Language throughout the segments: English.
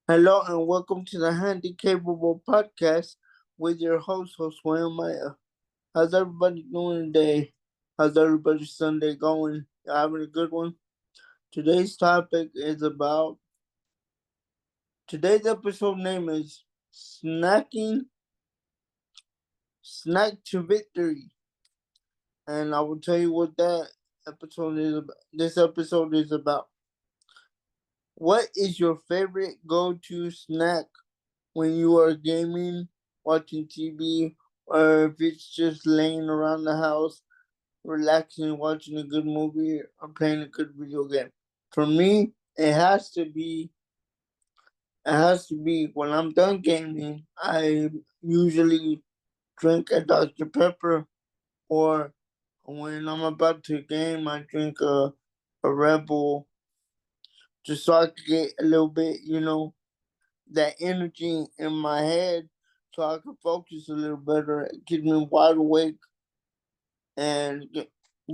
Hello and welcome to the Handikapable podcast with your host, Josue Maya. How's everybody doing today? How's everybody's Sunday going? You having a good one? Today's topic is about today's episode name is snacking snack to victory, and I will tell you what that episode is about. This episode is about. What is your favorite go-to snack when you are gaming, watching TV, or if it's just laying around the house, relaxing, watching a good movie, or playing a good video game. For me, it has to be when I'm done gaming, I usually drink a Dr. Pepper, or when I'm about to game, I drink a Red Bull, just so I can get a little bit, that energy in my head so I can focus a little better, keep me wide awake, and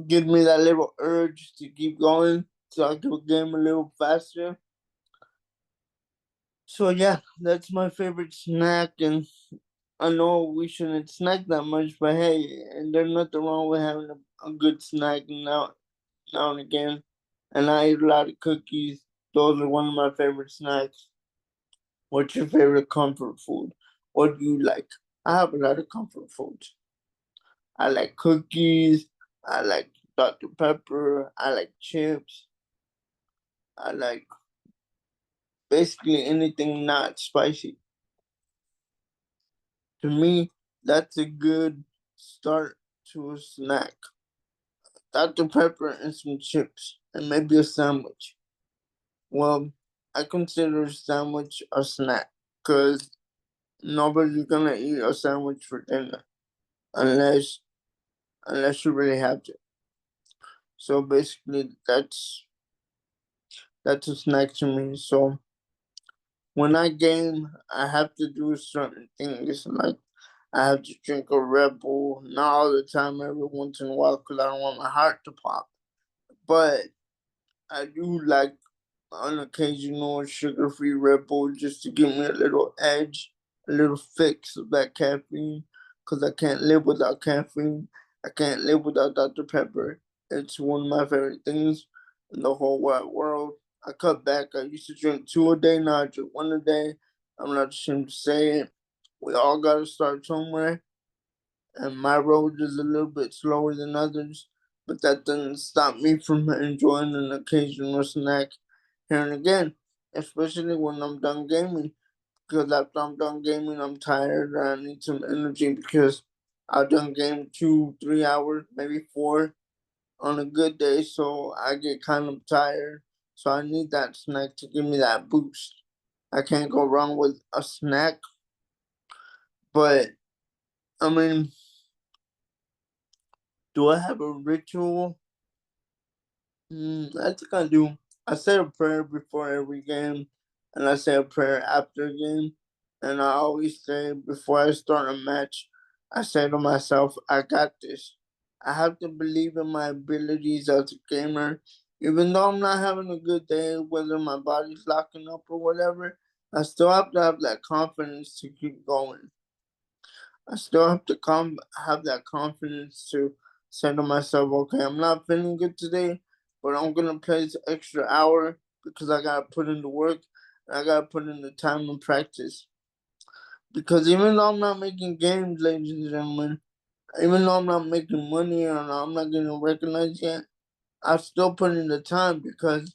give me that little urge to keep going so I can game a little faster. So yeah, that's my favorite snack, and I know we shouldn't snack that much, but hey, and there's nothing wrong with having a good snack now and again. And I eat a lot of cookies. Those are one of my favorite snacks. What's your favorite comfort food? What do you like? I have a lot of comfort foods. I like cookies. I like Dr. Pepper. I like chips. I like basically anything not spicy. To me, that's a good start to a snack. Dr. Pepper and some chips, and maybe a sandwich. Well, I consider a sandwich a snack because nobody's gonna eat a sandwich for dinner unless you really have to. So basically, that's a snack to me. So when I game, I have to do certain things. Like I have to drink a Red Bull, not all the time, every once in a while, because I don't want my heart to pop. But I do like an occasional sugar-free Red Bull just to give me a little edge, a little fix of that caffeine. Because I can't live without caffeine. I can't live without Dr. Pepper. It's one of my favorite things in the whole wide world. I cut back. I used to drink two a day. Now I drink one a day. I'm not ashamed to say it. We all got to start somewhere, and my road is a little bit slower than others, but that doesn't stop me from enjoying an occasional snack here and again, especially when I'm done gaming. Because after I'm done gaming, I'm tired and I need some energy because I've done game 2, 3 hours, maybe four on a good day, so I get kind of tired. So I need that snack to give me that boost. I can't go wrong with a snack, but I mean, do I have a ritual? I think I do. I say a prayer before every game, and I say a prayer after a game. And I always say before I start a match, I say to myself, I got this. I have to believe in my abilities as a gamer. Even though I'm not having a good day, whether my body's locking up or whatever, I still have to have that confidence to keep going. I still have to have that confidence to say to myself, okay, I'm not feeling good today, but I'm gonna play this extra hour because I gotta put in the work and I gotta put in the time and practice. Because even though I'm not making games, ladies and gentlemen, even though I'm not making money or I'm not getting recognized yet, I still put in the time because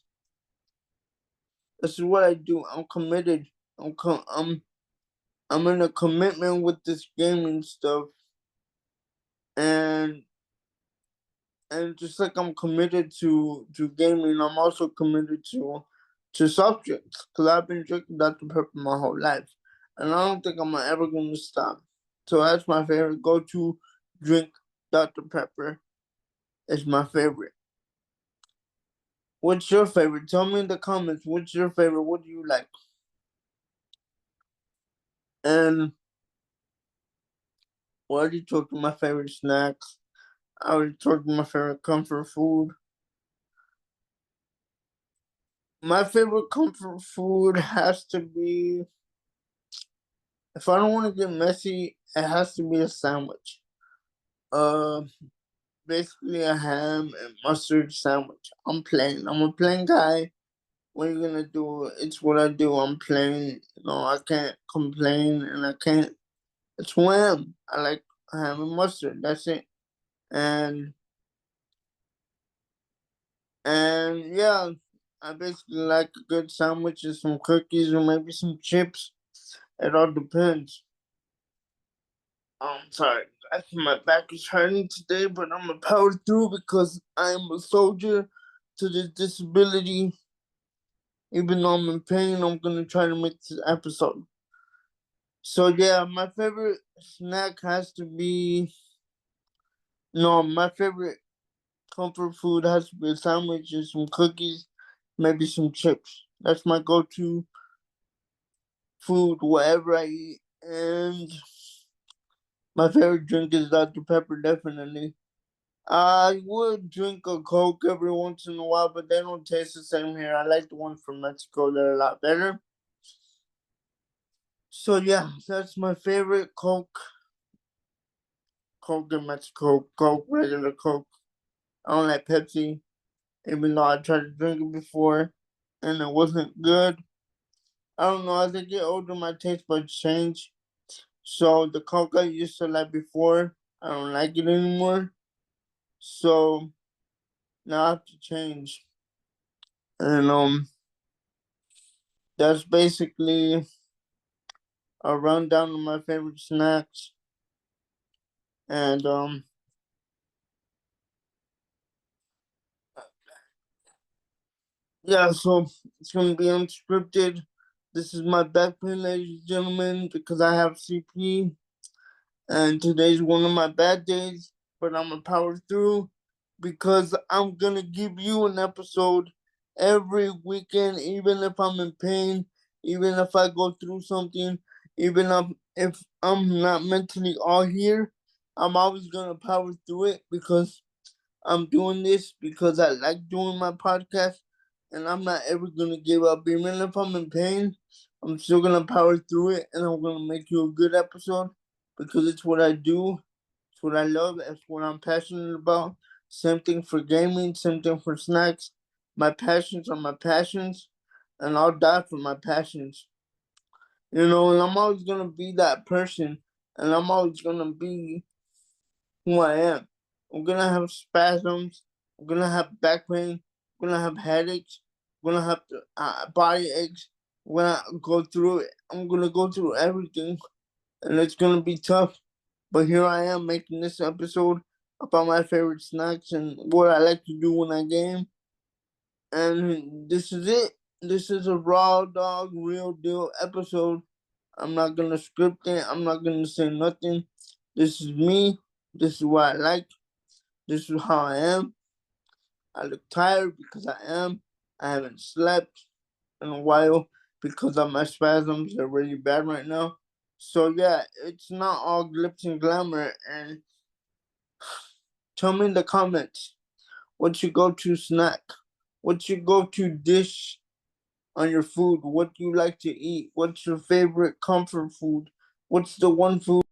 this is what I do. I'm committed. I'm in a commitment with this gaming stuff, and just like I'm committed to gaming, I'm also committed to soft drinks because I've been drinking Dr Pepper my whole life, and I don't think I'm ever going to stop. So that's my favorite go-to drink. Dr Pepper is my favorite. What's your favorite? Tell me in the comments. What's your favorite? What do you like? And I already talked about my favorite snacks. I already talked about my favorite comfort food. My favorite comfort food has to be, if I don't want to get messy, it has to be a sandwich. Uh, Basically a ham and mustard sandwich. I'm plain. I'm a plain guy. What are you gonna do? It's what I do. I'm plain. I can't complain, and I can't. It's who I am. I like ham and mustard. That's it. And yeah, I basically like a good sandwich and some cookies or maybe some chips. It all depends. I'm sorry, I think my back is hurting today, but I'm gonna power through because I am a soldier to this disability. Even though I'm in pain, I'm gonna try to make this episode. So yeah, my favorite snack has to be no, my favorite comfort food has to be a sandwich and some cookies, maybe some chips. That's my go-to food, whatever I eat. And my favorite drink is Dr. Pepper, definitely. I would drink a Coke every once in a while, but they don't taste the same here. I like the ones from Mexico, they're a lot better. So yeah, that's my favorite Coke. Coke in Mexico, Coke, regular Coke. I don't like Pepsi, even though I tried to drink it before and it wasn't good. I don't know, as I get older, my taste buds change. So the Coke I used to like before, I don't like it anymore. So now I have to change. And that's basically a rundown of my favorite snacks. And yeah, so it's gonna be unscripted. This is my back pain, ladies and gentlemen, because I have CP. And today's one of my bad days, but I'm gonna power through because I'm gonna give you an episode every weekend, even if I'm in pain, even if I go through something, even if I'm not mentally all here. I'm always gonna power through it because I'm doing this because I like doing my podcast, and I'm not ever gonna give up. Even if I'm in pain, I'm still gonna power through it, and I'm gonna make you a good episode because it's what I do, it's what I love, it's what I'm passionate about. Same thing for gaming, same thing for snacks. My passions are my passions, and I'll die for my passions. And I'm always gonna be that person, and I'm always gonna be who I am. I'm gonna have spasms. I'm gonna have back pain. I'm gonna have headaches. I'm gonna have body aches. I'm gonna go through it. I'm gonna go through everything, and it's gonna be tough. But here I am making this episode about my favorite snacks and what I like to do when I game. And this is it. This is a raw dog, real deal episode. I'm not gonna script it. I'm not gonna say nothing. This is me. This is what I like. This is how I am. I look tired because I am. I haven't slept in a while because of my spasms. They're really bad right now. So yeah, it's not all glitz and glamour. And tell me in the comments what's your go-to snack? What's your go-to dish on your food? What do you like to eat? What's your favorite comfort food? What's the one food?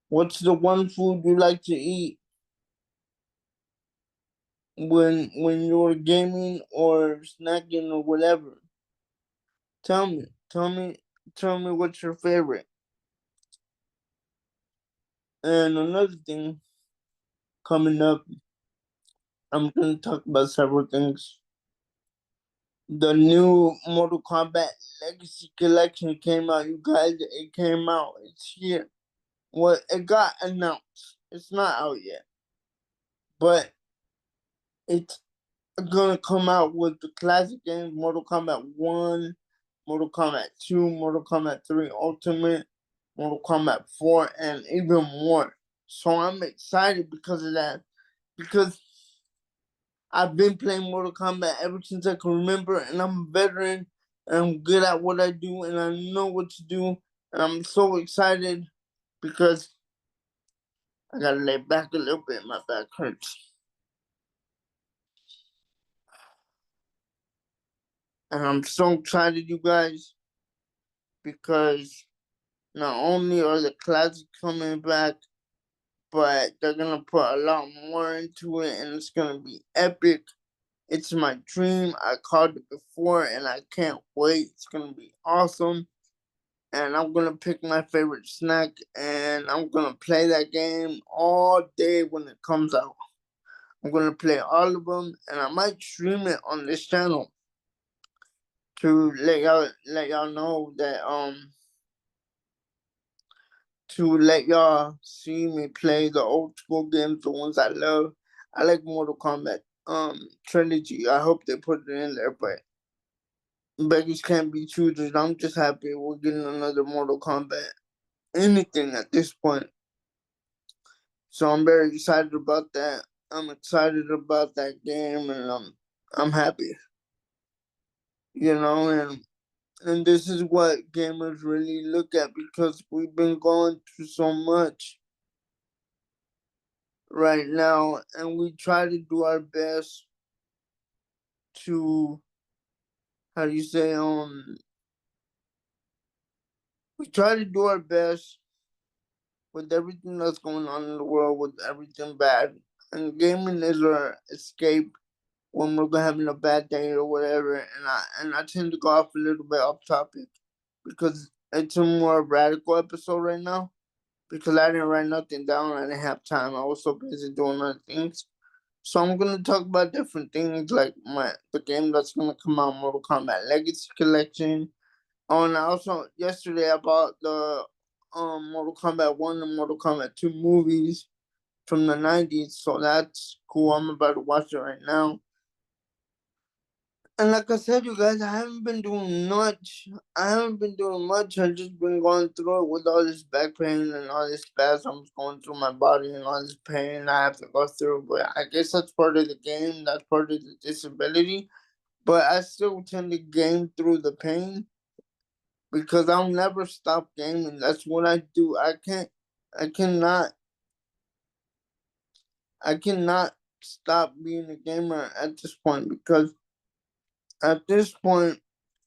What's the one food you like to eat when you're gaming or snacking or whatever? Tell me, tell me what's your favorite. And another thing coming up, I'm gonna talk about several things. The new Mortal Kombat Legacy Collection came out, you guys. It came out. It's here. Well, it got announced. It's not out yet, but it's gonna come out with the classic games: Mortal Kombat 1, Mortal Kombat 2, Mortal Kombat 3 Ultimate, Mortal Kombat 4, and even more. So I'm excited because of that. Because I've been playing Mortal Kombat ever since I can remember, and I'm a veteran, and I'm good at what I do, and I know what to do, and I'm so excited because I gotta lay back a little bit. My back hurts. And I'm so excited, you guys, because not only are the classics coming back, but they're gonna put a lot more into it, and it's gonna be epic. It's my dream. I called it before, and I can't wait. It's gonna be awesome. And I'm gonna pick my favorite snack, and I'm gonna play that game all day when it comes out. I'm gonna play all of them, and I might stream it on this channel to let y'all know that to let y'all see me play the old school games, the ones I love. I like Mortal Kombat trilogy. I hope they put it in there, but beggars can't be choosers. I'm just happy we're getting another Mortal Kombat. Anything at this point. So I'm very excited about that. I'm excited about that game, and I'm happy. You know, and this is what gamers really look at, because we've been going through so much right now, and we try to do our best to, how do you say, we try to do our best with everything that's going on in the world, with everything bad, and gaming is our escape when we're having a bad day or whatever. And I tend to go off a little bit off topic because it's a more radical episode right now, because I didn't write nothing down. I didn't have time. I was so busy doing other things. So I'm gonna talk about different things, like the game that's gonna come out, Mortal Kombat Legacy Collection. Oh, and I also yesterday I bought the Mortal Kombat 1 and Mortal Kombat 2 movies from the 90s, so that's cool. I'm about to watch it right now. And like I said, you guys, I haven't been doing much. I haven't been doing much. I've just been going through it with all this back pain and all this spasms going through my body and all this pain I have to go through. But I guess that's part of the game. That's part of the disability. But I still tend to game through the pain, because I'll never stop gaming. That's what I do. I cannot, I cannot stop being a gamer at this point, because at this point,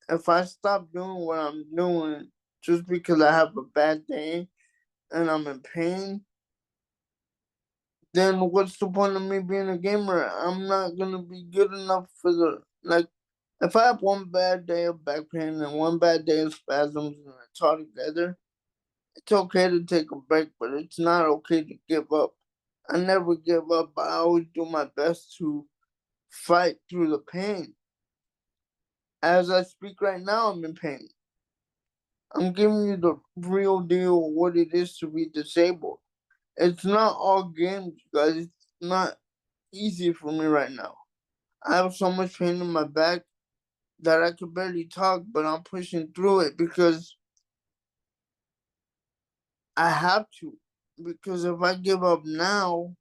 if I stop doing what I'm doing just because I have a bad day and I'm in pain, then what's the point of me being a gamer? I'm not gonna be good enough for the, like, if I have one bad day of back pain and one bad day of spasms and it's all together, it's okay to take a break, but it's not okay to give up. I never give up. I always do my best to fight through the pain. As I speak right now, I'm in pain. I'm giving you the real deal of what it is to be disabled. It's not all games, guys. It's not easy for me right now. I have so much pain in my back that I could barely talk, but I'm pushing through it because I have to. Because if I give up now,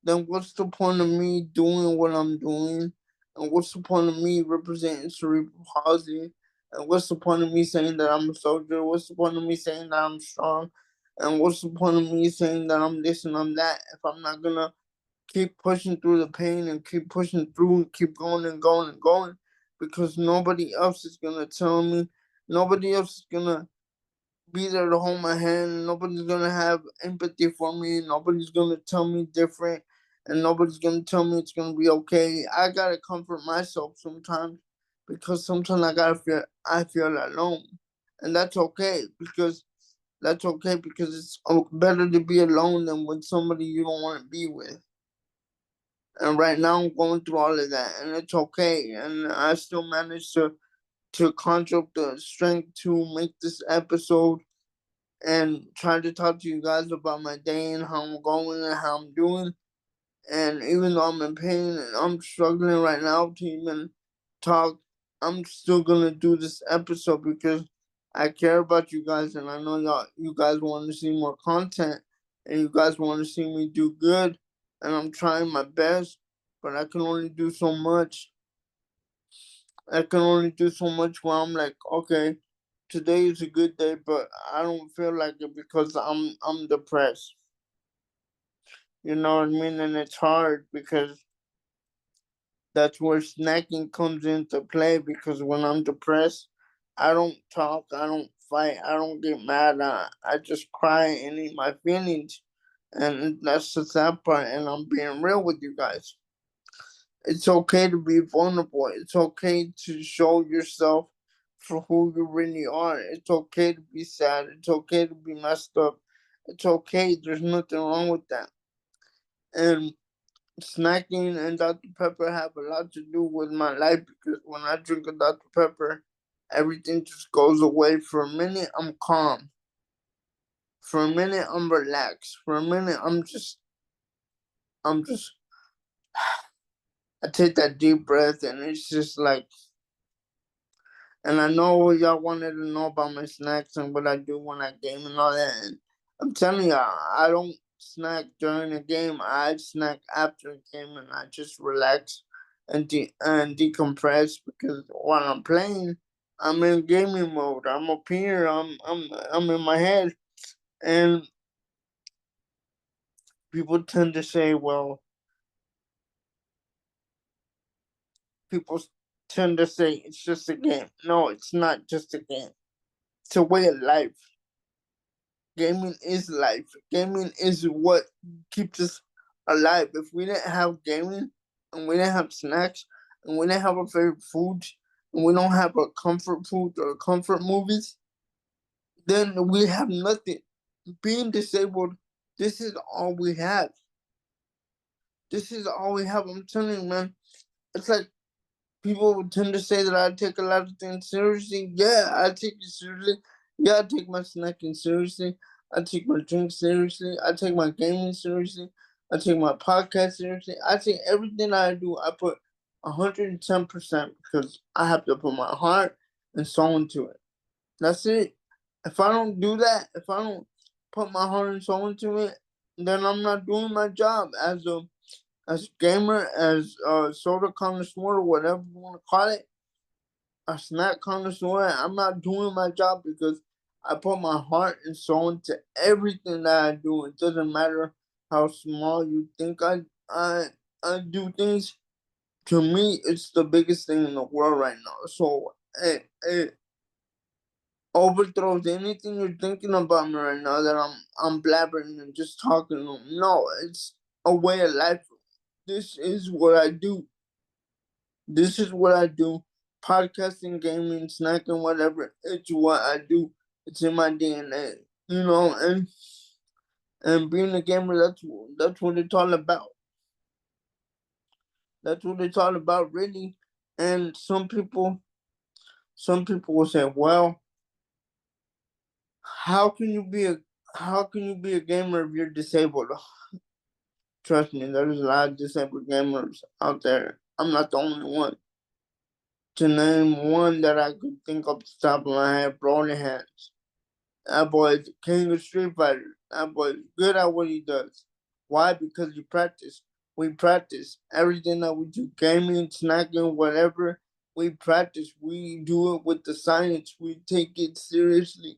then what's the point of me doing what I'm doing? And what's the point of me representing cerebral palsy? And what's the point of me saying that I'm a soldier? What's the point of me saying that I'm strong? And what's the point of me saying that I'm this and I'm that if I'm not gonna keep pushing through the pain and keep pushing through and keep going and going and going? Because nobody else is gonna tell me, nobody else is gonna be there to hold my hand. Nobody's gonna have empathy for me. Nobody's gonna tell me different, and nobody's gonna tell me it's gonna be okay. I gotta comfort myself sometimes, because sometimes I feel alone, and that's okay, because it's better to be alone than with somebody you don't want to be with. And right now I'm going through all of that, and it's okay. And I still managed to conjure up the strength to make this episode and try to talk to you guys about my day and how I'm going and how I'm doing. And even though I'm in pain and I'm struggling right now to even talk, I'm still gonna do this episode because I care about you guys, and I know you guys want to see more content, and you guys want to see me do good, and I'm trying my best, but I can only do so much. I can only do so much when I'm like, okay, today is a good day, but I don't feel like it because I'm depressed. You know what I mean? And it's hard because That's where snacking comes into play, because when I'm depressed, I don't talk, I don't fight, I don't get mad. I just cry and eat my feelings. And that's the sad part. And I'm being real with you guys. It's okay to be vulnerable. It's okay to show yourself for who you really are. It's okay to be sad. It's okay to be messed up. It's okay. There's nothing wrong with that. And snacking and Dr. Pepper have a lot to do with my life, because when I drink a Dr. Pepper, everything just goes away. For a minute, I'm calm. For a minute, I'm relaxed. For a minute, I'm just, I take that deep breath, and it's just like, and I know y'all wanted to know about my snacks and what I do when I game and all that. And I'm telling y'all, I don't snack during the game. I snack after the game, and I just relax and and decompress, because while I'm playing, I'm in gaming mode. I'm up here. I'm in my head, and people tend to say, well, people tend to say it's just a game. No, it's not just a game. It's a way of life. Gaming is life. Gaming is what keeps us alive. If we didn't have gaming, and we didn't have snacks, and we didn't have our favorite foods, and we don't have a comfort food or comfort movies, then we have nothing. Being disabled, this is all we have. This is all we have. I'm telling you, man. It's like people tend to say that I take a lot of things seriously. Yeah, I take it seriously. Yeah, I take my snacking seriously. I take my drink seriously. I take my gaming seriously. I take my podcast seriously. I take everything I do. I put 110%, because I have to put my heart and soul into it. That's it. If I don't do that, if I don't put my heart and soul into it, then I'm not doing my job as a gamer, as a soda connoisseur, whatever you want to call it, a snack connoisseur. I'm not doing my job, because I put my heart and soul into everything that I do. It doesn't matter how small you think I do things. To me, it's the biggest thing in the world right now. So it overthrows anything you're thinking about me right now, that I'm blabbering and just talking. No, it's a way of life. This is what I do. This is what I do. Podcasting, gaming, snacking, whatever. It's what I do. It's in my DNA. You know, and being a gamer, that's what it's all about. That's what it's all about, really. And some people will say, well, how can you be a how can you be a gamer if you're disabled? Trust me, there's a lot of disabled gamers out there. I'm not the only one. To name one that I could think of the top of my head, Brony Hands. That boy is the king of Street Fighter. That boy is good at what he does. Why? Because you practice. We practice. Everything that we do, gaming, snacking, whatever, we practice. We do it with the science. We take it seriously.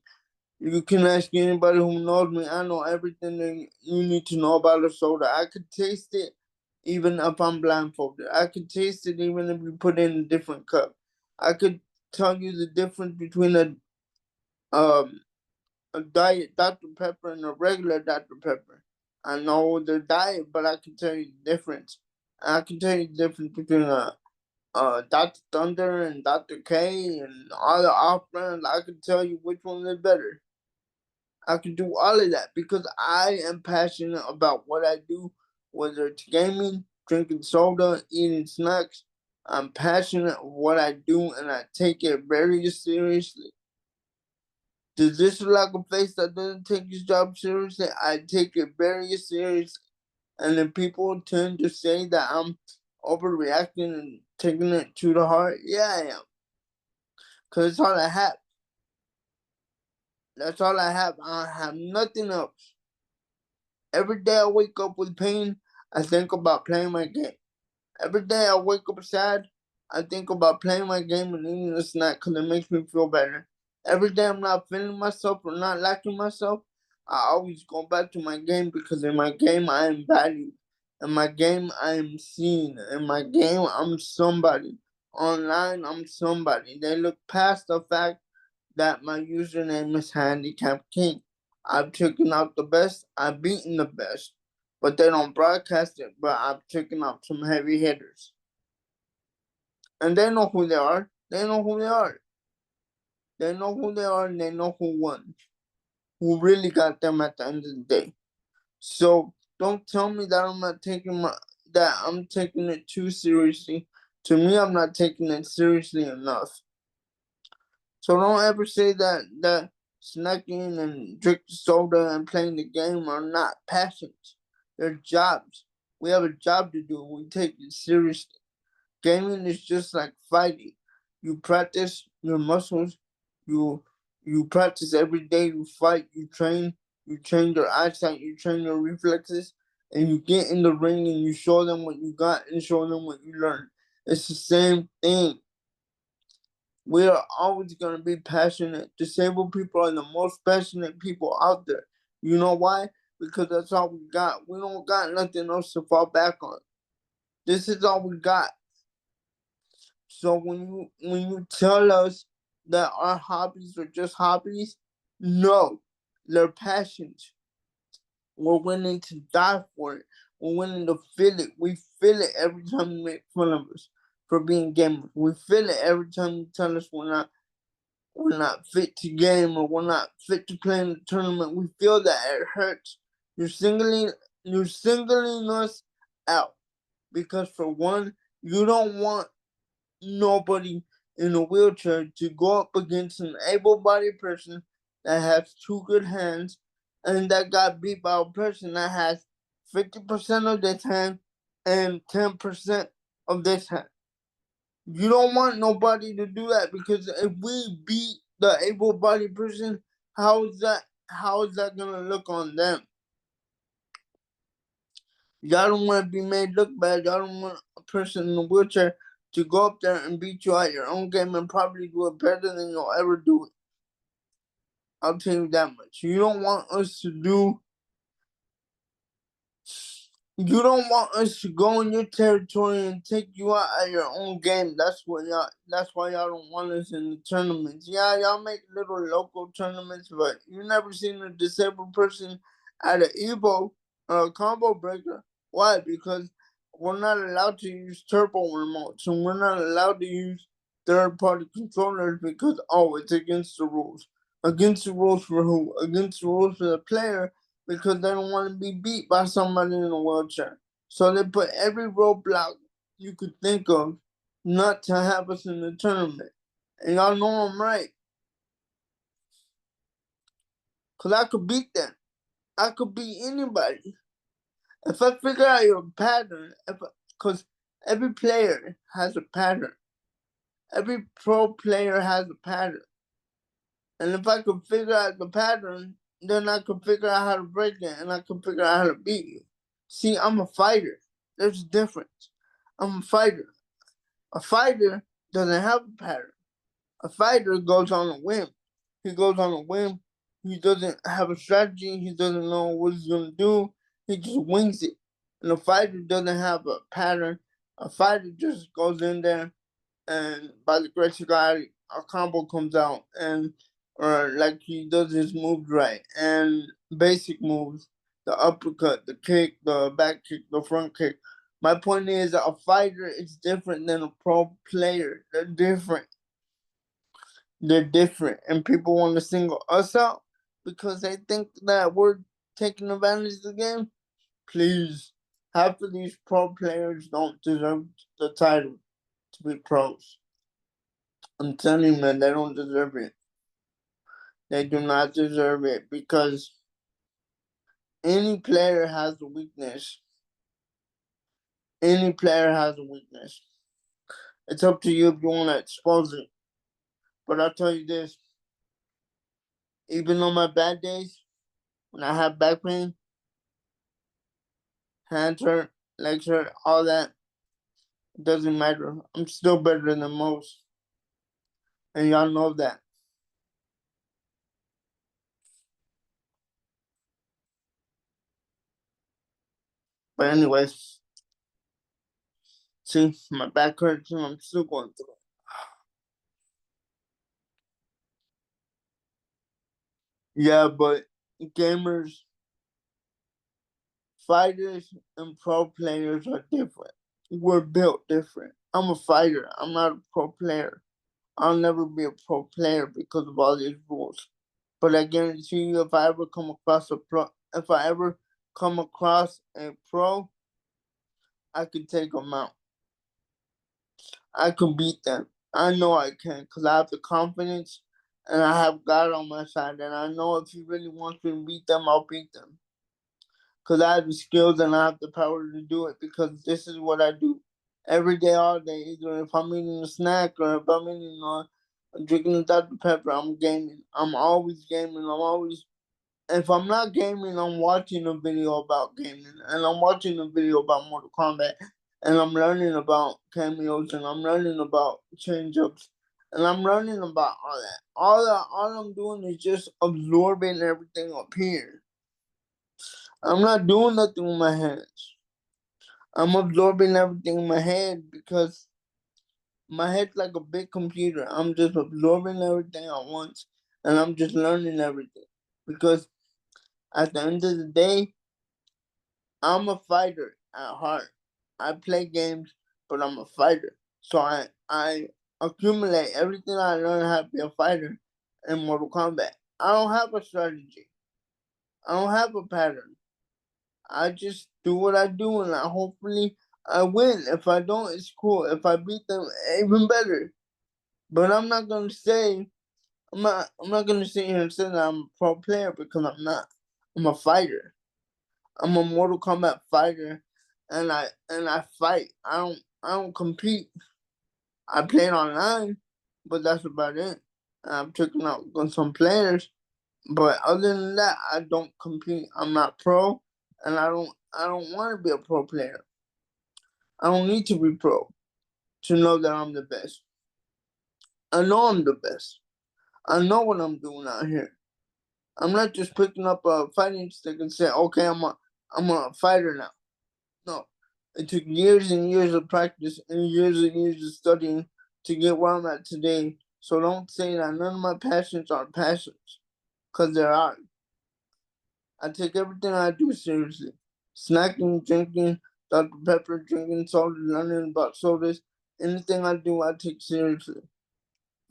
You can ask anybody who knows me. I know everything that you need to know about a soda. I could taste it even if I'm blindfolded. I could taste it even if you put it in a different cup. I could tell you the difference between um a diet Dr. Pepper and a regular Dr. Pepper. I know the diet, but I can tell you the difference. I can tell you the difference between Dr. Thunder and Dr. K and all the off brands. I can tell you which one is better. I can do all of that because I am passionate about what I do, whether it's gaming, drinking soda, eating snacks. I'm passionate of what I do, and I take it very seriously. Does this look like a face that doesn't take his job seriously? I take it very seriously. And then people tend to say that I'm overreacting and taking it to the heart. Yeah, I am. Because it's all I have. That's all I have. I have nothing else. Every day I wake up with pain, I think about playing my game. Every day I wake up sad, I think about playing my game and eating a snack because it makes me feel better. Every day I'm not feeling myself or not liking myself, I always go back to my game because in my game I am valued. In my game, I am seen. In my game, I'm somebody. Online, I'm somebody. They look past the fact that my username is Handicap King. I've taken out the best, I've beaten the best. But they don't broadcast it, but I've taken out some heavy hitters. And they know who they are. They know who they are. They know who they are and they know who won. Who really got them at the end of the day. So don't tell me that I'm taking it too seriously. To me, I'm not taking it seriously enough. So don't ever say that snacking and drinking soda and playing the game are not passions. They're jobs. We have a job to do. We take it seriously. Gaming is just like fighting. You practice your muscles. You you practice every day. You fight. You train. You train your eyesight. You train your reflexes. And you get in the ring and you show them what you got and show them what you learned. It's the same thing. We are always going to be passionate. Disabled people are the most passionate people out there. You know why? Because that's all we got. We don't got nothing else to fall back on. This is all we got. So when you tell us that our hobbies are just hobbies, no, they're passions. We're willing to die for it. We're willing to feel it. We feel it every time you make fun of us for being gamers. We feel it every time you tell us we're not fit to game or we're not fit to play in the tournament. We feel that it hurts. You're singling us out because for one, you don't want nobody in a wheelchair to go up against an able-bodied person that has two good hands and that got beat by a person that has 50% of this hand and 10% of this hand. You don't want nobody to do that because if we beat the able-bodied person, how is that gonna look on them? Y'all don't want to be made look bad. Y'all don't want a person in a wheelchair to go up there and beat you at your own game and probably do it better than you'll ever do it. I'll tell you that much. You don't want us to go in your territory and take you out at your own game. That's why y'all don't want us in the tournaments. Yeah, y'all make little local tournaments, but you never seen a disabled person at an Evo or a combo breaker. Why? Because we're not allowed to use turbo remotes and we're not allowed to use third party controllers because it's against the rules. Against the rules for who? Against the rules for the player because they don't want to be beat by somebody in a wheelchair. So they put every roadblock you could think of not to have us in the tournament. And y'all know I'm right. Because I could beat them. I could beat anybody. If I figure out your pattern, because every player has a pattern. Every pro player has a pattern. And if I could figure out the pattern, then I could figure out how to break it and I could figure out how to beat you. See, I'm a fighter. There's a difference. I'm a fighter. A fighter doesn't have a pattern. A fighter goes on a whim. He goes on a whim. He doesn't have a strategy. He doesn't know what he's going to do. He just wings it. And a fighter doesn't have a pattern. A fighter just goes in there and by the grace of God, a combo comes out and or like he does his moves right and basic moves, the uppercut, the kick, the back kick, the front kick. My point is that a fighter is different than a pro player. They're different. They're different. And people want to single us out because they think that we're taking advantage of the game. Please. Half of these pro players don't deserve the title to be pros. I'm telling you, man, they don't deserve it. They do not deserve it because any player has a weakness. Any player has a weakness. It's up to you if you want to expose it. But I'll tell you this, even on my bad days, when I have back pain, hands hurt, legs hurt, all that, it doesn't matter. I'm still better than most. And y'all know that. But anyways, see, my back hurts and I'm still going through it. Yeah, but gamers, fighters, and pro players are different. We're built different. I'm a fighter. I'm not a pro player. I'll never be a pro player because of all these rules. But I guarantee you, if I ever come across a pro, if I ever come across a pro, I can take them out. I can beat them. I know I can because I have the confidence and I have God on my side. And I know if He really wants me to beat them, I'll beat them. Because I have the skills and I have the power to do it because this is what I do every day, all day. Either if I'm eating a snack or if I'm eating drinking a Dr. Pepper, I'm gaming. I'm always gaming. I'm always, if I'm not gaming, I'm watching a video about gaming and I'm watching a video about Mortal Kombat and I'm learning about cameos and I'm learning about change ups and I'm learning about all that. All I'm doing is just absorbing everything up here. I'm not doing nothing with my hands. I'm absorbing everything in my head because my head's like a big computer. I'm just absorbing everything at once and I'm just learning everything. Because at the end of the day, I'm a fighter at heart. I play games, but I'm a fighter. So I accumulate everything I learned how to be a fighter in Mortal Kombat. I don't have a strategy. I don't have a pattern. I just do what I do and I hopefully I win. If I don't, it's cool. If I beat them, even better. But I'm not gonna sit here and say that I'm a pro player because I'm not. I'm a fighter. I'm a Mortal Kombat fighter and I fight. I don't compete. I play it online, but that's about it. I'm checking out on some players, but other than that, I don't compete. I'm not pro, and I don't want to be a pro player. I don't need to be pro to know that I'm the best. I know I'm the best. I know what I'm doing out here. I'm not just picking up a fighting stick and saying, "Okay, I'm a fighter now." No, it took years and years of practice and years of studying to get where I'm at today. So don't say that none of my passions are passions, because there are. I take everything I do seriously. Snacking, drinking, Dr. Pepper, drinking soda, learning about sodas. Anything I do, I take seriously.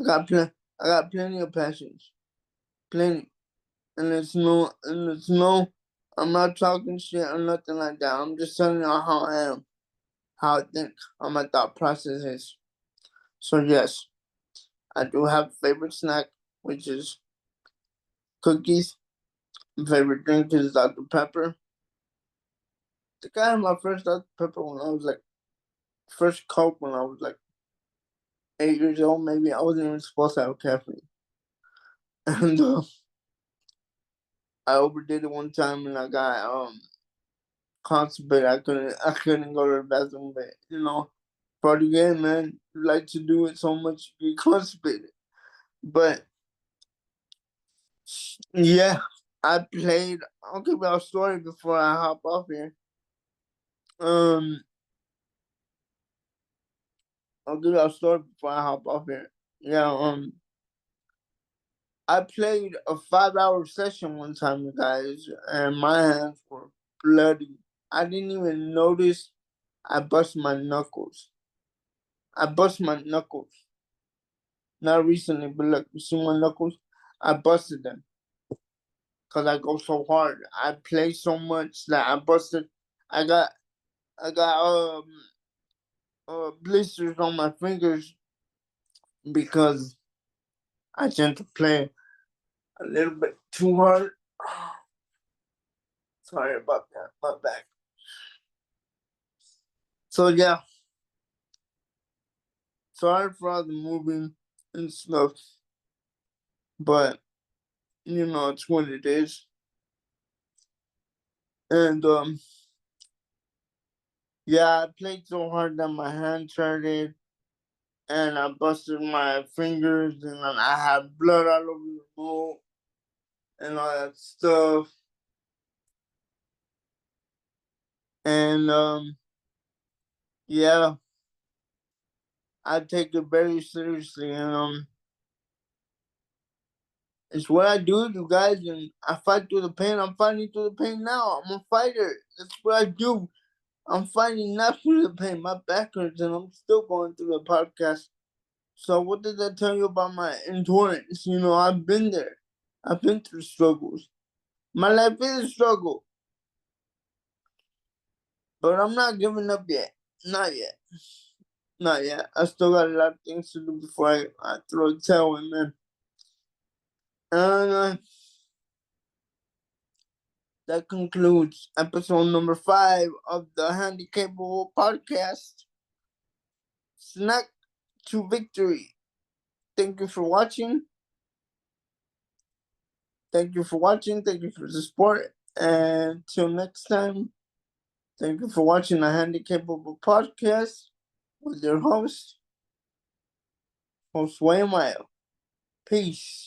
I got plenty of passions. Plenty. And it's no, I'm not talking shit or nothing like that. I'm just telling you how I am, how I think, how my thought process is. So yes, I do have a favorite snack, which is cookies. My favorite drink is Dr. Pepper. I think I had my first Dr. Pepper when I was like, first Coke when I was like 8 years old, maybe. I wasn't even supposed to have caffeine. And I overdid it one time and I got constipated. I couldn't go to the bathroom, but part of the game, man. You like to do it so much you get constipated. But yeah, I played. I'll give you a story before I hop off here. Um, I'll give you a story before I hop off here. Yeah, I played a 5 hour session one time, you guys, and my hands were bloody. I didn't even notice I bust my knuckles. I bust my knuckles. Not recently, but look, you see my knuckles? I busted them because I go so hard. I play so much that I busted. I got I got blisters on my fingers because I tend to play a little bit too hard. Sorry about that, my back. So yeah, sorry for all the moving and stuff, but it's what it is. And yeah, I played so hard that my hand hurted, and I busted my fingers, and then I had blood all over the bowl and all that stuff. And yeah, I take it very seriously, and it's what I do, you guys, and I fight through the pain. I'm fighting through the pain now. I'm a fighter. That's what I do. I'm fighting not through the pain. My back hurts, and I'm still going through the podcast. So what did that tell you about my endurance? You know, I've been there. I've been through struggles. My life is a struggle, but I'm not giving up yet. Not yet. Not yet. I still got a lot of things to do before I throw a tail in, man. And that concludes episode number 5 of the Handikapable podcast. Snack to victory. Thank you for watching. Thank you for watching. Thank you for the support. And till next time, thank you for watching the Handikapable podcast with your host Wayne Mile. Peace.